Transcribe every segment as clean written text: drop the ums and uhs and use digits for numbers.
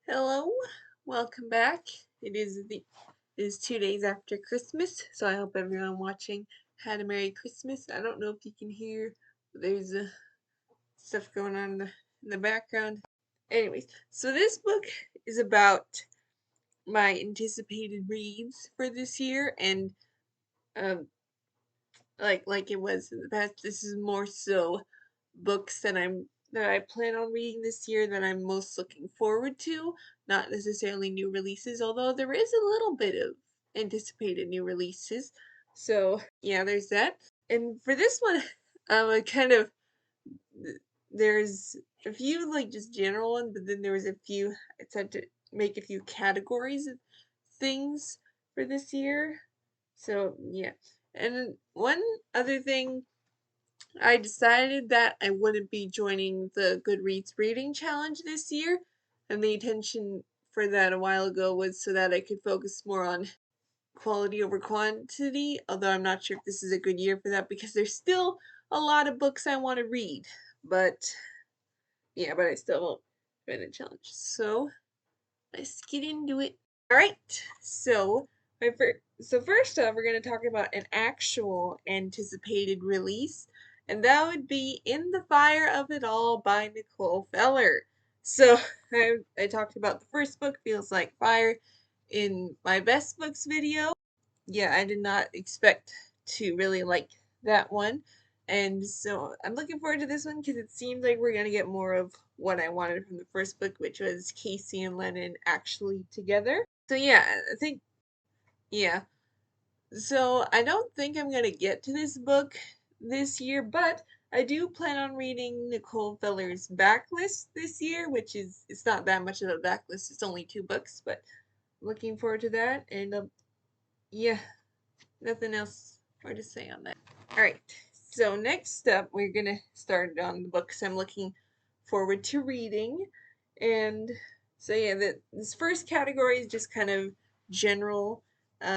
Hello, welcome back. It is 2 days after Christmas, so I hope everyone watching had a Merry Christmas. I don't know if you can hear, but there's stuff going on in the background. Anyways, so this book is about my anticipated reads for this year, and um, like it was in the past, this is more so books that I plan on reading this year that I'm most looking forward to, not necessarily new releases, although there is a little bit of anticipated new releases. So yeah, there's that. And for this one, I kind of there's a few like just general ones, but then there was a few I tried to make a few categories of things for this year. So yeah. And one other thing, I decided that I wouldn't be joining the Goodreads reading challenge this year, and the intention for that a while ago was so that I could focus more on quality over quantity, although I'm not sure if this is a good year for that because there's still a lot of books I want to read. But yeah, but I still won't join the challenge. So let's get into it. Alright, so first off, we're going to talk about an actual anticipated release, and that would be In the Fire of It All by Nicole Feller. So I talked about the first book, Feels Like Fire, in my best books video. Yeah, I did not expect to really like that one. And so I'm looking forward to this one because it seems like we're going to get more of what I wanted from the first book, which was Casey and Lennon actually together. So yeah, I think yeah. So I don't think I'm gonna get to this book this year, but I do plan on reading Nicole Feller's backlist this year, which is it's not that much of a backlist. It's only 2 books, but looking forward to that. And yeah, nothing else more to say on that. All right. So next up, we're gonna start on the books I'm looking forward to reading, and so yeah, this first category is just kind of general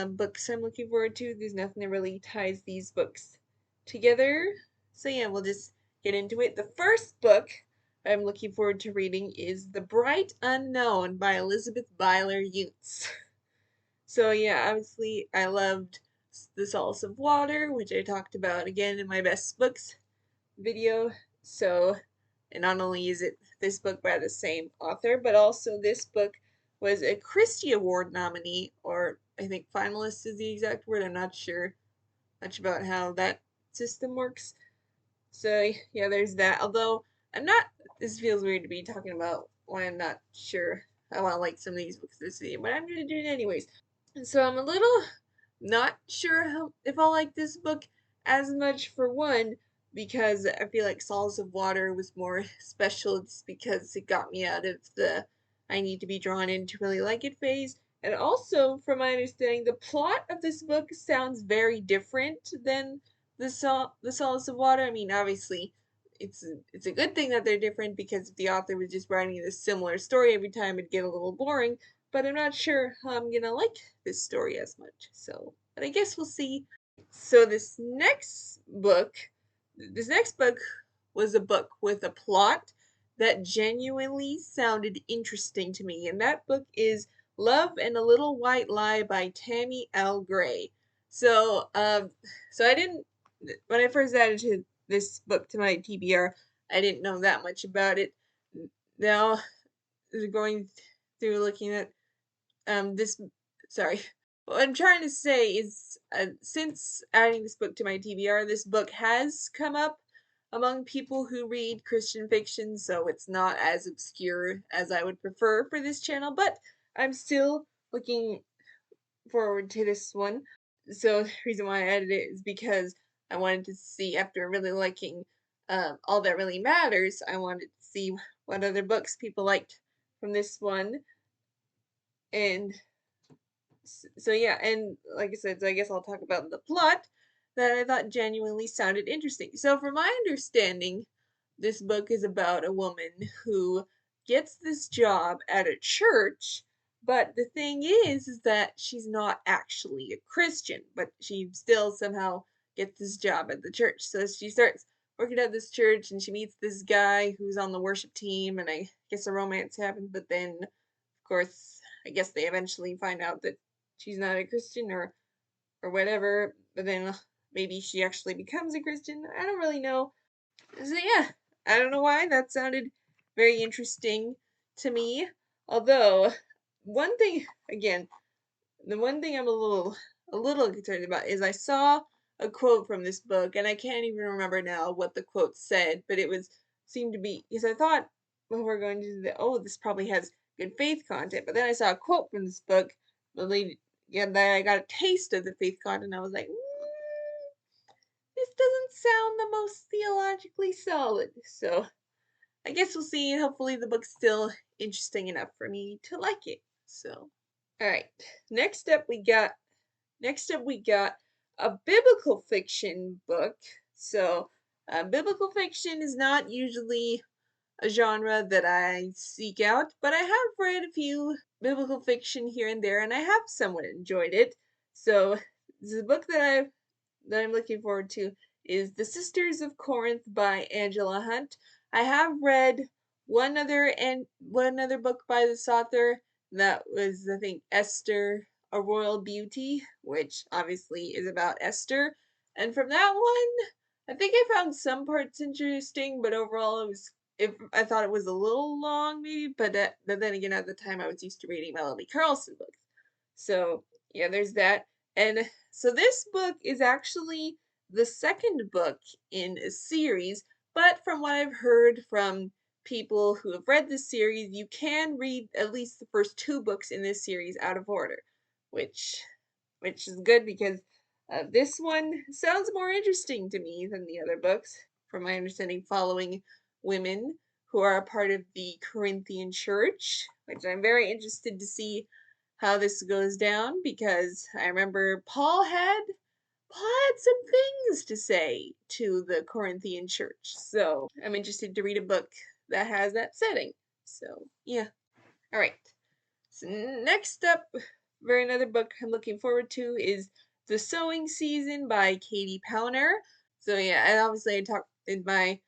books I'm looking forward to. There's nothing that really ties these books together. So yeah, we'll just get into it. The first book I'm looking forward to reading is The Bright Unknown by Elizabeth Byler Yutes. So yeah, obviously I loved The Solace of Water, which I talked about again in my best books video. So, and not only is it this book by the same author, but also this book was a Christie Award nominee, or I think finalist is the exact word. I'm not sure much about how that system works. So yeah, there's that. Although I'm not, this feels weird to be talking about why I'm not sure how I like some of these books this year, but I'm gonna do it anyways. So I'm a little not sure if I'll like this book as much, for one, because I feel like Solace of Water was more special just because it got me out of the I need to be drawn in to really like it phase. And also, from my understanding, the plot of this book sounds very different than the Solace of Water. I mean, obviously, it's a good thing that they're different because if the author was just writing a similar story every time, it'd get a little boring. But I'm not sure how I'm gonna like this story as much. So, but I guess we'll see. So this next book was a book with a plot that genuinely sounded interesting to me, and that book is Love and a Little White Lie by Tammy L. Gray. So, so I didn't when I first added this book to my TBR, I didn't know that much about it. Now, going through looking at this sorry. What I'm trying to say is, since adding this book to my TBR, this book has come up among people who read Christian fiction, so it's not as obscure as I would prefer for this channel, but I'm still looking forward to this one. So the reason why I added it is because I wanted to see, after really liking All That Really Matters, I wanted to see what other books people liked from this one. And so yeah, and like I said, so I guess I'll talk about the plot that I thought genuinely sounded interesting. So from my understanding, this book is about a woman who gets this job at a church, but the thing is that she's not actually a Christian, but she still somehow gets this job at the church. So she starts working at this church and she meets this guy who's on the worship team, and I guess a romance happens, but then course, I guess they eventually find out that she's not a Christian or whatever, but then maybe she actually becomes a Christian. I don't really know. So yeah, I don't know why that sounded very interesting to me. Although one thing again, the one thing I'm a little concerned about is I saw a quote from this book and I can't even remember now what the quote said, but it was seemed to be because I thought when we're going to the this probably has good faith content, but then I saw a quote from this book, the lady yeah, that I got a taste of the faith content and I was like, this doesn't sound the most theologically solid. So I guess we'll see. Hopefully the book's still interesting enough for me to like it. So all right. Next up we got a biblical fiction book. So biblical fiction is not usually a genre that I seek out, but I have read a few biblical fiction here and there and I have somewhat enjoyed it. So the book that I'm looking forward to is The Sisters of Corinth by Angela Hunt. I have read one other book by this author that was I think Esther, A Royal Beauty, which obviously is about Esther. And from that one, I think I found some parts interesting, but overall it was if I thought it was a little long maybe, but then again at the time I was used to reading Melanie Carlson books. So yeah, there's that. And so this book is actually the second book in a series, but from what I've heard from people who have read this series, you can read at least the first two books in this series out of order, which which is good because this one sounds more interesting to me than the other books, from my understanding, following women who are a part of the Corinthian church, which I'm very interested to see how this goes down because I remember Paul had some things to say to the Corinthian church. So I'm interested to read a book that has that setting. So yeah. All right. So next up, for another book I'm looking forward to is The Sewing Season by Katie Pauner. So yeah, and obviously I talked in my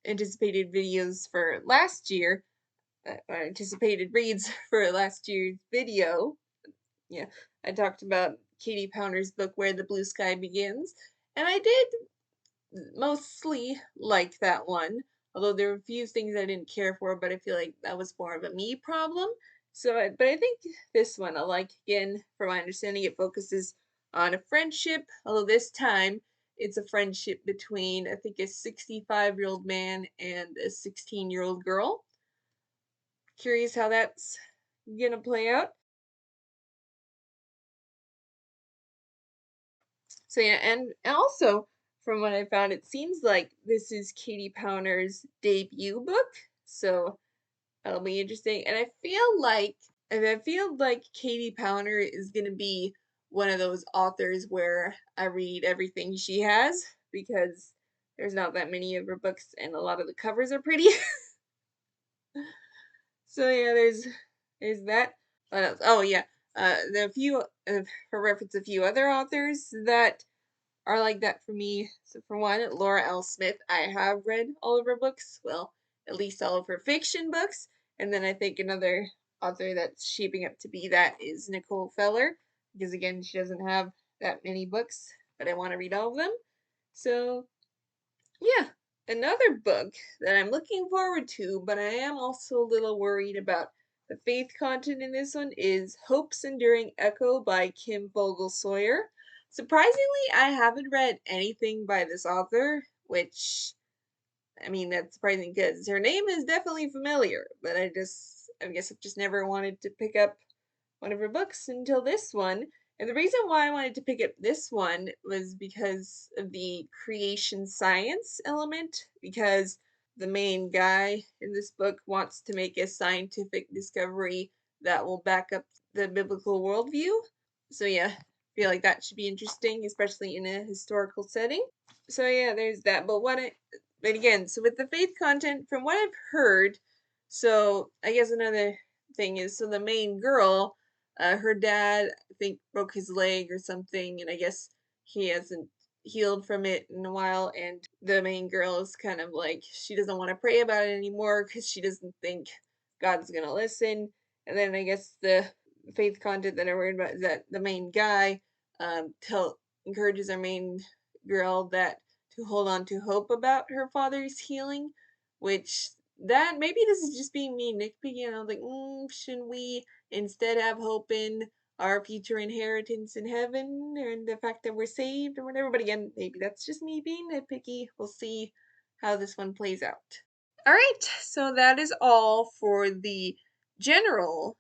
anticipated videos for last year, anticipated reads for last year's video. Yeah, I talked about Katie Pauner's book Where the Blue Sky Begins, and I did mostly like that one. Although there were a few things I didn't care for, but I feel like that was more of a me problem. But I think this one I like. Again, from my understanding, it focuses on a friendship. Although this time it's a friendship between I think a 65-year-old man and a 16-year-old girl. Curious how that's gonna play out. So yeah, and also from what I found, it seems like this is Katie Pauner's debut book. So that'll be interesting. And I feel like Katie Pauner is gonna be one of those authors where I read everything she has because there's not that many of her books and a lot of the covers are pretty. So yeah, there's that. What else? Oh yeah, there are a few for reference a few other authors that are like that for me. So for one, Laura L. Smith, I have read all of her books. Well, at least all of her fiction books. And then I think another author that's shaping up to be that is Nicole Feller, because again, she doesn't have that many books, but I want to read all of them. So yeah, another book that I'm looking forward to, but I am also a little worried about the faith content in this one is Hope's Enduring Echo by Kim Vogel Sawyer. Surprisingly, I haven't read anything by this author, which I mean that's surprising because her name is definitely familiar, but I guess I've just never wanted to pick up one of her books until this one. And the reason why I wanted to pick up this one was because of the creation science element, because the main guy in this book wants to make a scientific discovery that will back up the biblical worldview. So yeah, I feel like that should be interesting, especially in a historical setting. So yeah, there's that. But again, so with the faith content, from what I've heard, so I guess another thing is so the main girl, her dad I think broke his leg or something, and I guess he hasn't healed from it in a while, and the main girl is kind of like she doesn't want to pray about it anymore because she doesn't think God's gonna listen. And then I guess the faith content that I read about is that the main guy encourages our main girl that to hold on to hope about her father's healing, which that maybe this is just being me nitpicking. And I was like, shouldn't we instead have hope in our future inheritance in heaven and the fact that we're saved or whatever? But again, maybe that's just me being nitpicky. We'll see how this one plays out. All right, so that is all for the general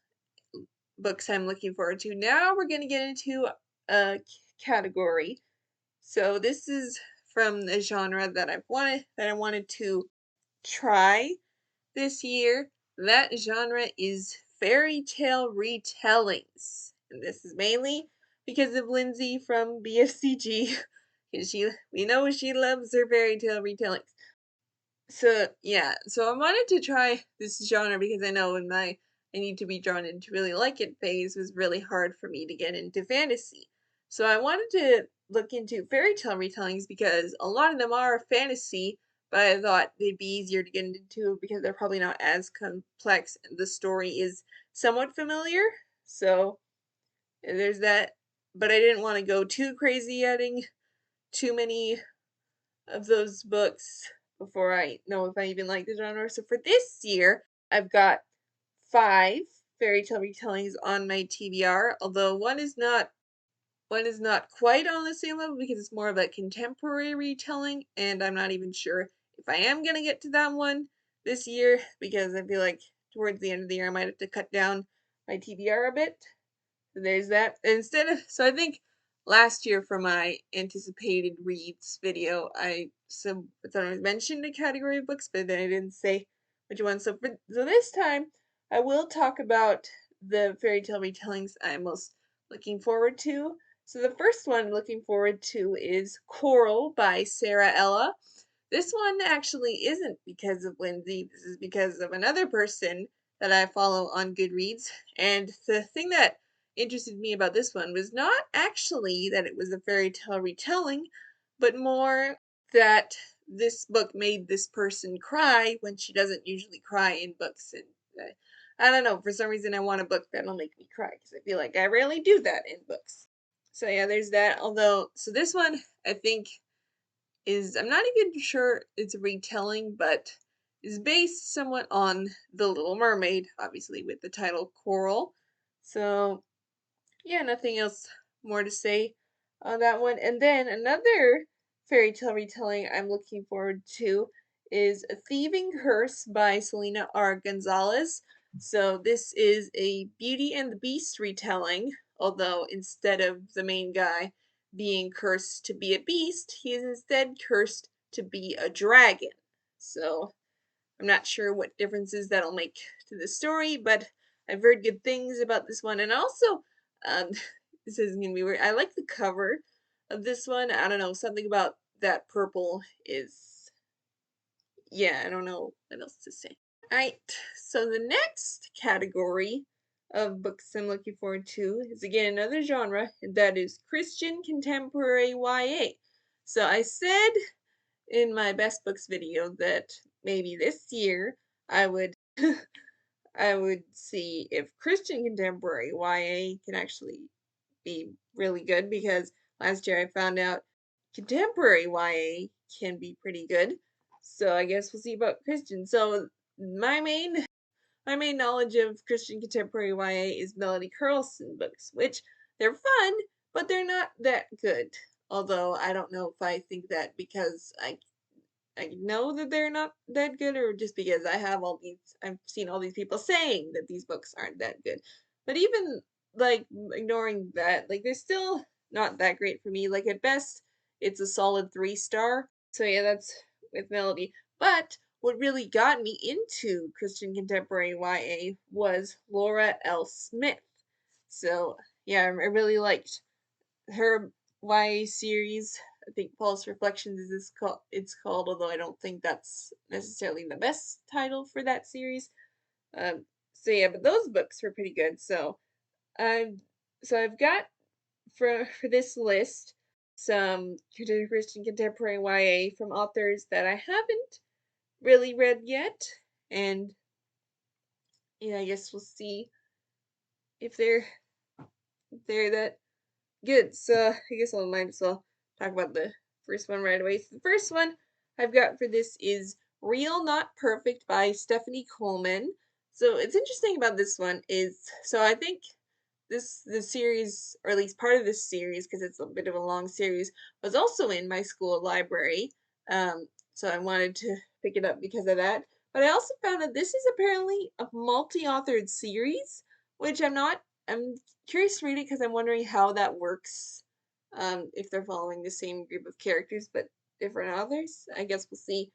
books I'm looking forward to. Now we're going to get into a category. So this is from the genre that I wanted to try this year. That genre is fairy tale retellings. And this is mainly because of Lindsay from BFCG. Because we know she loves her fairy tale retellings. So yeah, so I wanted to try this genre because I know in my I need to be drawn into really like it phase was really hard for me to get into fantasy. So I wanted to look into fairy tale retellings because a lot of them are fantasy, but I thought they'd be easier to get into because they're probably not as complex and the story is somewhat familiar. So there's that. But I didn't want to go too crazy adding too many of those books before I know if I even like the genre. So for this year, I've got 5 fairy tale retellings on my TBR, although one is not quite on the same level because it's more of a contemporary retelling, and I'm not even sure if I am gonna get to that one this year because I feel like towards the end of the year I might have to cut down my TBR a bit. There's that. So I think last year for my anticipated reads video, I mentioned a category of books, but then I didn't say which one. So this time, I will talk about the fairy tale retellings I'm most looking forward to. So the first one I'm looking forward to is Coral by Sarah Ella. This one actually isn't because of Lindsay. This is because of another person that I follow on Goodreads. And the thing that interested me about this one was not actually that it was a fairy tale retelling, but more that this book made this person cry when she doesn't usually cry in books. And I don't know, for some reason I want a book that'll make me cry because I feel like I rarely do that in books. So yeah, there's that. So this one I think I'm not even sure it's a retelling, but is based somewhat on The Little Mermaid, obviously with the title Coral. So yeah, nothing else more to say on that one. And then another fairy tale retelling I'm looking forward to is A Thieving Curse by Selena R. Gonzalez. So this is a Beauty and the Beast retelling, although instead of the main guy being cursed to be a beast, he is instead cursed to be a dragon. So I'm not sure what differences that'll make to the story, but I've heard good things about this one. And also, um, this is gonna be weird. I like the cover of this one. I don't know, something about that purple is, yeah, I don't know what else to say. Alright, so the next category of books I'm looking forward to is again another genre, and that is Christian Contemporary YA. So I said in my best books video that maybe this year I would I would see if Christian contemporary YA can actually be really good because last year I found out contemporary YA can be pretty good. So I guess we'll see about Christian. So my main my main knowledge of Christian contemporary YA is Melody Carlson books, which they're fun, but they're not that good. Although I don't know if I think that because I know that they're not that good, or just because I've seen all these people saying that these books aren't that good. But even like ignoring that, like they're still not that great for me. Like at best, it's a solid 3-star. So yeah, that's with Melody. But what really got me into Christian contemporary YA was Laura L. Smith. So yeah, I really liked her YA series. I think Paul's Reflections it's called, although I don't think that's necessarily the best title for that series. So yeah, but those books were pretty good. Um, so I've got for this list some Christian contemporary YA from authors that I haven't really read yet, and yeah, I guess we'll see if they're that good. So I guess I might as well talk about the first one right away. So the first one I've got for this is Real Not Perfect by Stephanie Coleman. So it's interesting about this one is, so I think the series, or at least part of this series, because it's a bit of a long series, was also in my school library. So I wanted to pick it up because of that. But I also found that this is apparently a multi-authored series, which I'm curious to read it because I'm wondering how that works. If they're following the same group of characters but different authors. I guess we'll see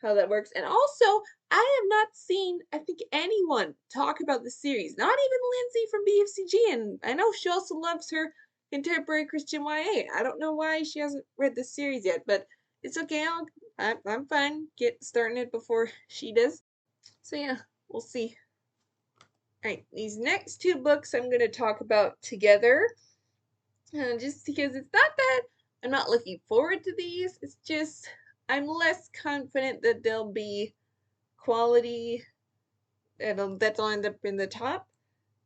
how that works. And also, I have not seen, I think, anyone talk about the series. Not even Lindsay from BFCG. And I know she also loves her contemporary Christian YA. I don't know why she hasn't read the series yet, but it's okay. I'm fine starting it before she does. So yeah, we'll see. Alright, these next two books I'm going to talk about together. Just because it's not that I'm not looking forward to these, it's just I'm less confident that they'll be quality that'll end up in the top,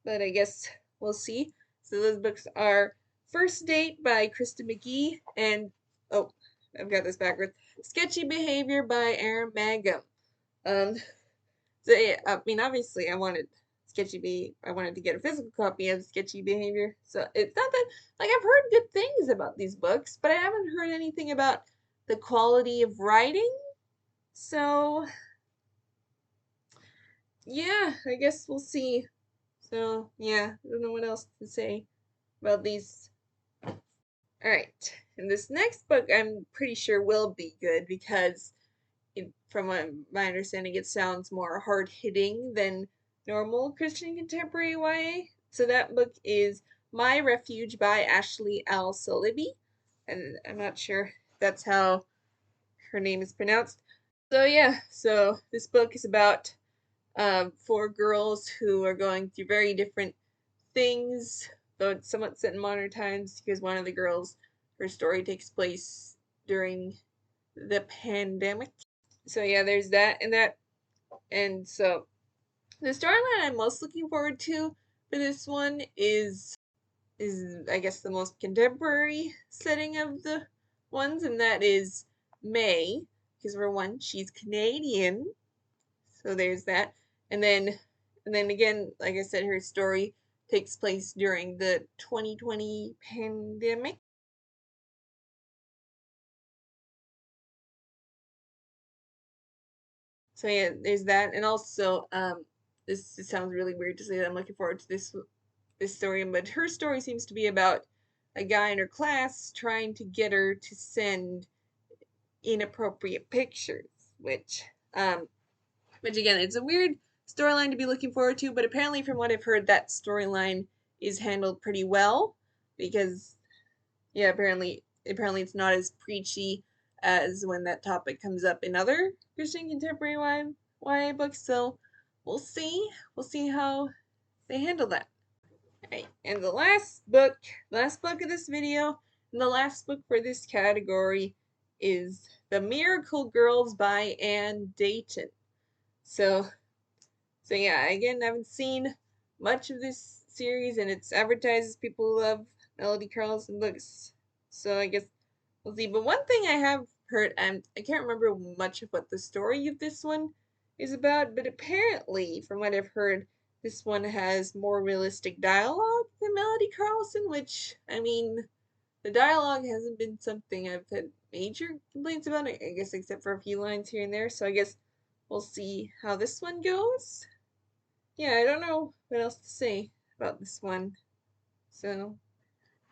but I guess we'll see. So those books are First Date by Krista McGee and, oh, I've got this backwards, Sketchy Behavior by Erin Mangum. So yeah, I mean, obviously I wanted I wanted to get a physical copy of Sketchy Behavior. So it's not that, like, I've heard good things about these books, but I haven't heard anything about the quality of writing. So yeah, I guess we'll see. So yeah, I don't know what else to say about these. Alright, and this next book I'm pretty sure will be good because from my understanding, it sounds more hard-hitting than normal Christian contemporary YA. So that book is My Refuge by Ashley Al Salibi, and I'm not sure if that's how her name is pronounced. So yeah, so this book is about four girls who are going through very different things, though it's somewhat set in modern times because one of the girls, her story takes place during the pandemic. So yeah, there's that and that. And so the storyline I'm most looking forward to for this one is I guess the most contemporary setting of the ones, and that is May, because for one, she's Canadian. So there's that. And then again, like I said, her story takes place during the 2020 pandemic. So yeah, there's that. And also, this sounds really weird to say that I'm looking forward to this story, but her story seems to be about a guy in her class trying to get her to send inappropriate pictures, um which again, it's a weird storyline to be looking forward to, but apparently from what I've heard, that storyline is handled pretty well because yeah, apparently it's not as preachy as when that topic comes up in other Christian contemporary YA books. So we'll see how they handle that. Right, and the last book of this video, and the last book for this category is The Miracle Girls by Anne Dayton. So, so yeah, again, I haven't seen much of this series, and it's advertised as people who love Melody Carlson books. So I guess we'll see. But one thing I have heard, and I can't remember much of what the story of this one is about, but apparently, from what I've heard, this one has more realistic dialogue than Melody Carlson, which, I mean, the dialogue hasn't been something I've had major complaints about, I guess, except for a few lines here and there. So I guess we'll see how this one goes. Yeah, I don't know what else to say about this one. So,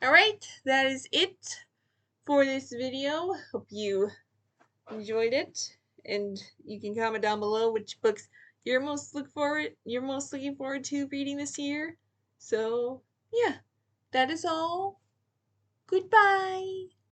alright, that is it for this video. Hope you enjoyed it, and you can comment down below which books you're most looking forward to reading this year. So, yeah, that is all. Goodbye.